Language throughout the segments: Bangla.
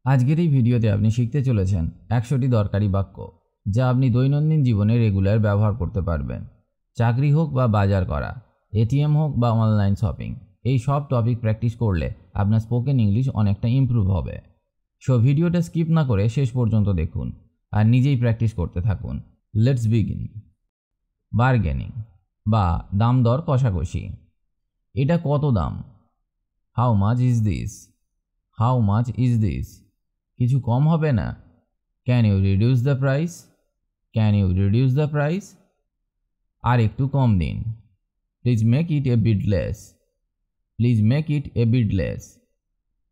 আজকের এই ভিডিওতে আপনি শিখতে চলেছেন 100টি দরকারি বাক্য যা আপনি দৈনন্দিন জীবনে রেগুলার ব্যবহার করতে পারবেন। চাকরি হোক বা বাজার করা, এটিএম হোক বা অনলাইন শপিং, এই সব টপিক প্র্যাকটিস করলে আপনার স্পোকেন ইংলিশ অনেকটা ইমপ্রুভ হবে। সো ভিডিওটা স্কিপ না করে শেষ পর্যন্ত দেখুন আর নিজেই প্র্যাকটিস করতে থাকুন। Let's begin. বার্গেনিং বা দাম দর কষাকষি। এটা কত দাম? How much is this? How much is this? কিছু কম হবে না? Can you reduce the price? Can you reduce the price? আর একটু কম দিন। Please make it a bit less. Please make it a bit less.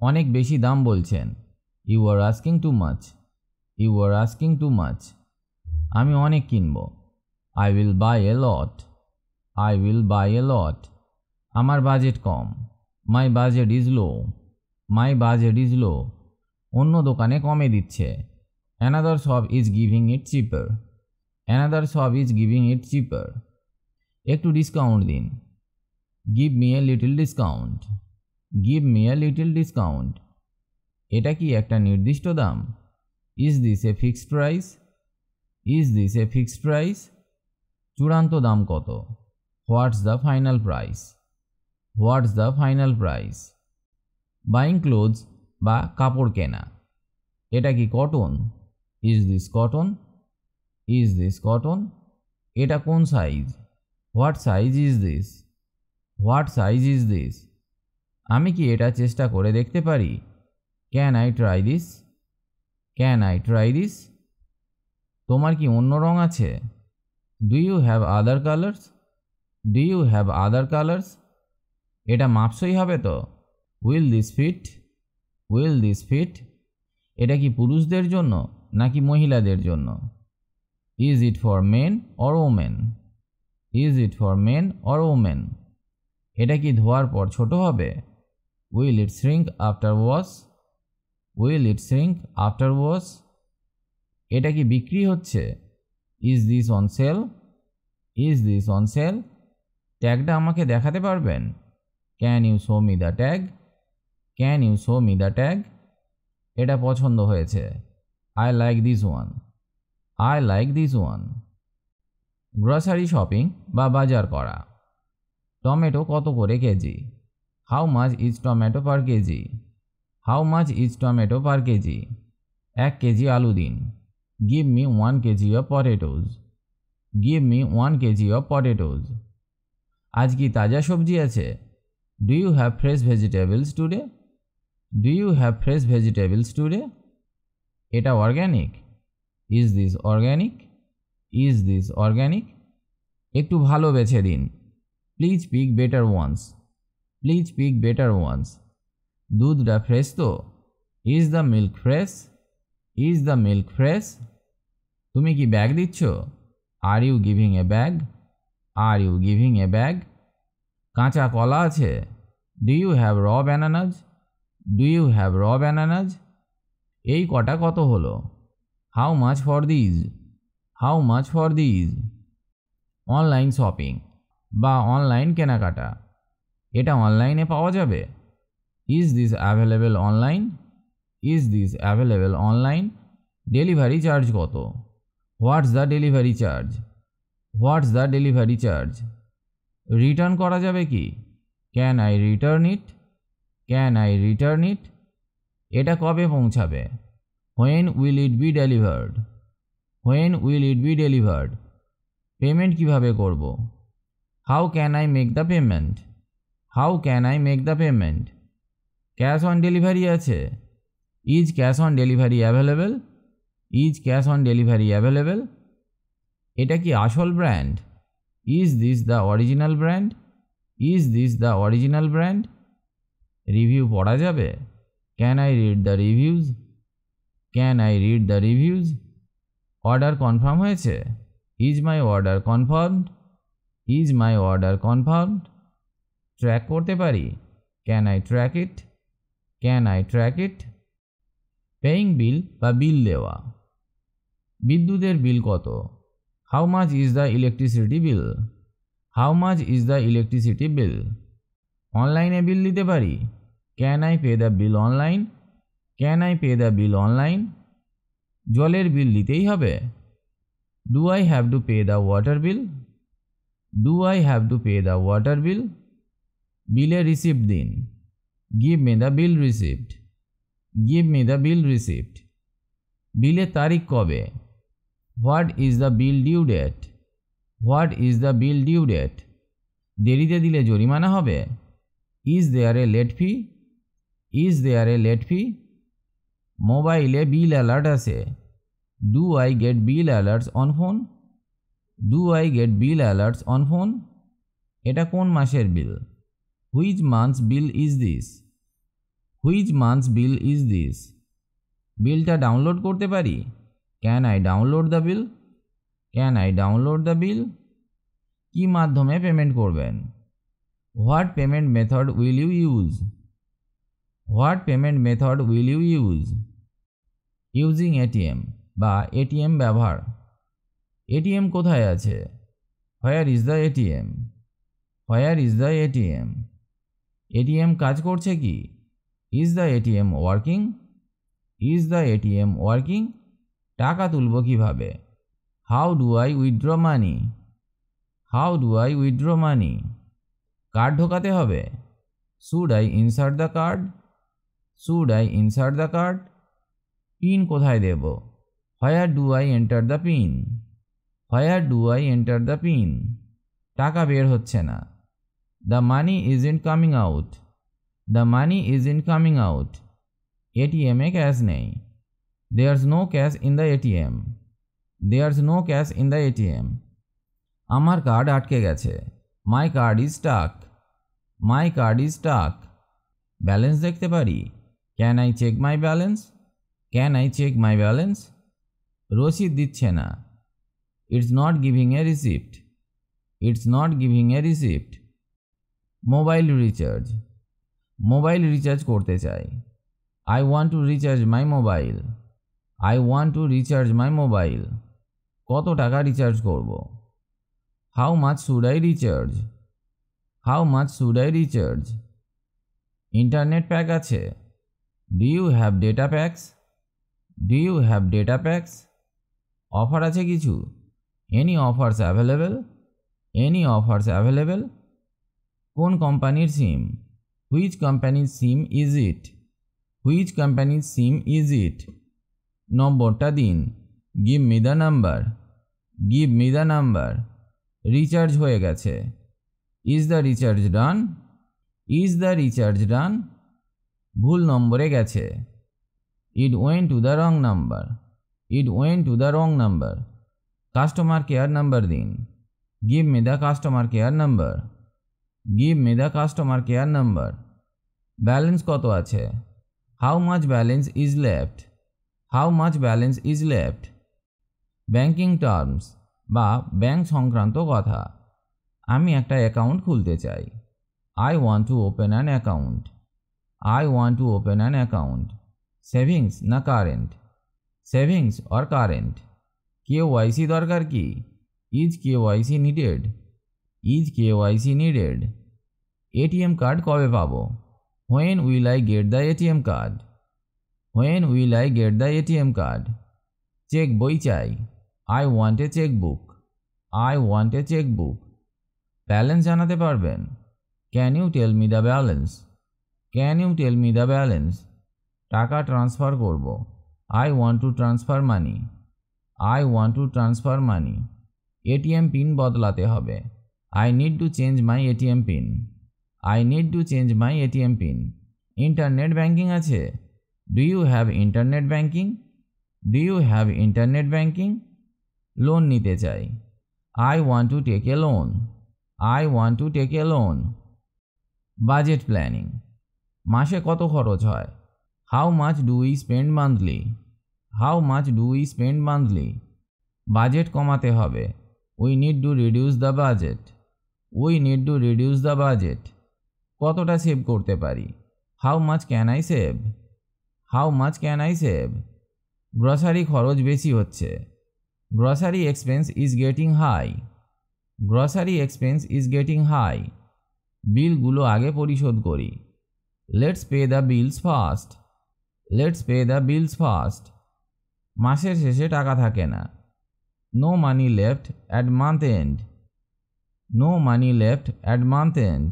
অনেক বেশি দাম বলছেন। You are asking too much. You are asking too much. আমি অনেক কিনব। I will buy a lot. I will buy a lot. আমার বাজেট কম। My budget is low. My budget is low. অন্য দোকানে কমে দিচ্ছে। Another shop is giving it cheaper. Another shop is giving it cheaper. একটু ডিসকাউন্ট দিন। Give me a little discount. Give me a little discount. এটা কি একটা নির্দিষ্ট দাম? Is this a fixed price? Is this a fixed price? চূড়ান্ত দাম কত? What's the final price? What's the final price? Buying clothes বা কাপড় কেনা। এটা কি cotton? Is this cotton? Is this cotton? এটা কোন size? What size is this? What size is this? আমি কি এটা চেষ্টা করে দেখতে পারি? Can I try this? Can I try this? তোমার কি অন্য রং আছে? Do you have other colours? Do you have other colours? এটা মাপসই হবে তো? Will this fit? Will this fit? এটা কি পুরুষদের জন্য নাকি মহিলাদের জন্য? Is it for men or women? Is it for men or women? এটা কি ধোয়ার পর ছোট হবে? Will it shrink after wash? Will it shrink after wash? এটা কি বিক্রি হচ্ছে? Is this on sale? Is this on sale? ট্যাগটা আমাকে দেখাতে পারবেন? Can you show me the tag? Can you show me the tag? এটা পছন্দ হয়েছে। I like this one. I like this one. Grocery shopping বা বাজার করা। টমেটো কত করে KG? How much is tomato per KG? How much is tomato per KG? 1 KG আলু দিন। Give me 1 KG of potatoes. Give me 1 KG of potatoes. আজ কি তাজা সবজি আছে? Do you have fresh vegetables today? Do you have fresh vegetables today? এটা organic? Is this organic? Is this organic? একটু ভালো বেছে দিন। Please pick better ones. Please pick better ones. দুধটা ফ্রেশ তো? Is the milk fresh? Is the milk fresh? তুমি কি ব্যাগ দিচ্ছ? Are you giving a bag? Are you giving a bag? কাঁচা কলা আছে? ডু ইউ হ্যাভ র ব্যানানাজ? ডু ইউ হ্যাভ র ব্যানানাজ? এই কটা কত হলো? How much for these? How much for these? Online shopping বা অনলাইন কেনাকাটা। এটা অনলাইনে পাওয়া যাবে? Is this available online? Is this available online? Delivery charge কত? What's the delivery charge? What's the delivery charge? Return করা যাবে কি? Can I return it? Can I return it? এটা কবে পৌঁছাবে? When will it be delivered? When will it be delivered? Payment কিভাবে করব? How can I make the payment? How can I make the payment? Cash on delivery আছে? Is cash on delivery available? Is cash on delivery available? এটা কি আসল brand? Is this the original brand? Is this the original brand? Review পড়া যাবে? Can I read the reviews? Can I read the reviews? Order confirm হয়েছে? Is my order confirmed? Is my order confirmed? Track করতে পারি? Can I track it? Can I track it? Paying বিল বা বিল দেওয়া। বিদ্যুতের বিল কত? How much is the electricity bill? How much is the electricity bill? অনলাইনে বিল দিতে পারি? Can I pay the bill online? Can I pay the bill online? জলের বিল দিতেই হবে? Do I have to pay the water bill? Do I have to pay the water বিল? বিলের রিসিপ্ট দিন। Give me the bill receipt. Give me the bill receipt. বিলের তারিখ কবে? What is the bill due date? What is the bill due date? দেরিতে দিলে জরিমানা হবে? Is there a late fee? Is there a late fee? মোবাইলে বিল অ্যালার্ট আছে। Do I get bill alerts on phone? Do I get bill alerts on phone? এটা কোন মাসের বিল? Which month's bill is this? Which month's bill is this? বিলটা ডাউনলোড করতে পারি? Can I download the bill? Can I download the bill? কি মাধ্যমে পেমেন্ট করবেন? What payment method will you use? What payment method will you use? Using ATM বা এটিএম ব্যবহার। এটিএম কোথায় আছে? Where is the ATM? Where is the ATM? ATM কাজ করছে কি? Is the ATM working? Is the ATM working? টাকা তুলব কিভাবে? How do I withdraw money? How do I withdraw money? Card ঢোকাতে হবে? Should I insert the card? Should I insert the card? PIN কোথায় দেব? Where do I enter the PIN? Where do I enter the PIN? টাকা বের হচ্ছে না। The money is in coming out. The money is in coming out. এটিএমে ক্যাশ নেই। There's no cash in the ATM. There's no cash in the ATM. আমার কার্ড আটকে গেছে। My card is stuck. My card is stuck. Balance দেখতে পারি? Can I check my balance? Can I check my balance? রসিদ দিচ্ছে না। It's not giving a receipt. It's not giving a receipt. Mobile recharge. Mobile recharge করতে চাই। I want to recharge my mobile. I want to recharge my mobile. কত টাকা রিচার্জ করব? How much should I recharge? How much should I recharge? Internet pack আছে? Do you have data packs? Do you have data packs? Offer আছে কিছু? Any offers available? Any offers available? কোন কোম্পানির সিম? হুইচ কোম্পানির সিম ইজ ইট? হুইচ কোম্পানির সিম ইজ ইট? নম্বরটা দিন। Give me the number. Give me the number. Recharge হয়ে গেছে। Is the recharge done? Is the recharge done? ভুল নম্বরে গেছে। It went to the wrong number. It went to the wrong number. Customer care number দিন। Give me the customer care number. Give me the customer care number. Balance কত আছে? How much balance is left? How much balance is left? Banking terms বা ব্যাংক সংক্রান্ত কথা। আমি একটা অ্যাকাউন্ট খুলতে চাই। I want to open an account. I want to open an account. Savings না current? Savings or current? KYC দরকার কি? Is KYC needed? Is KYC needed? ATM card কবে পাবো? When will I get the ATM card? When will I get the ATM card? Cheque বই চাই। I want a cheque book. I want a cheque book. Balance জানাতে পারবেন? Can you tell me the balance? Can you tell me the balance? টাকা ট্রান্সফার করব। I want to transfer money. I want to transfer money. ATM PIN বদলাতে হবে। I need to change my ATM PIN. I need to change my ATM PIN. Internet banking আছে? Do you have internet banking? Do you have internet banking? Loan নিতে চাই। I want to take a loan. I want to take a loan. Budget planning. মাসে কত খরচ হয়? How much do we spend monthly? How much do we spend monthly? Budget কমাতে হবে। We need to reduce the budget. We need to reduce the budget. কতটা সেভ করতে পারি? How much can I save? How much can I save? Grocery খরচ বেশি হচ্ছে। Grocery expense is getting high. Grocery expense is getting high. বিলগুলো আগে পরিশোধ করি। Let's pay the bills first. Let's pay the bills first. মাসের শেষে টাকা থাকে না। No money left at month end. No money left at month end.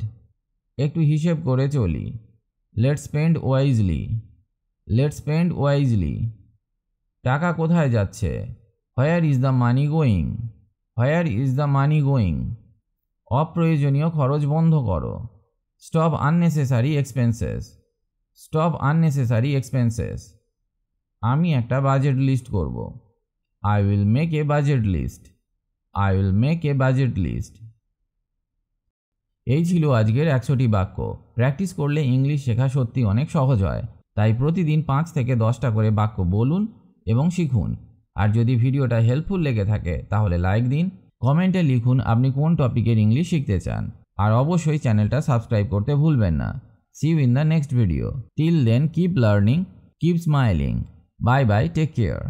একটু হিসেব করে চলি। Let's spend wisely. Let's spend wisely. টাকা কোথায় যাচ্ছে? Where is the money going? Where is the money going? অপ্রয়োজনীয় খরচ বন্ধ করো। Stop unnecessary expenses. Stop unnecessary expenses. আমি একটা বাজেট লিস্ট করব। I will make a budget list. I will make a budget list. এই ছিল আজকের 100টি বাক্য। প্র্যাকটিস করলে ইংলিশ শেখা সত্যি অনেক সহজ হয়। তাই প্রতিদিন 5 থেকে 10টা করে বাক্য বলুন এবং শিখুন। আর যদি ভিডিওটা হেল্পফুল লেগে থাকে তাহলে লাইক দিন, কমেন্টে লিখুন আপনি কোন টপিকের ইংলিশ শিখতে চান। আর অবশ্যই চ্যানেলটা সাবস্ক্রাইব করতে ভুলবেন না। See you in the next video. Till then, keep learning, keep smiling. Bye bye, take care.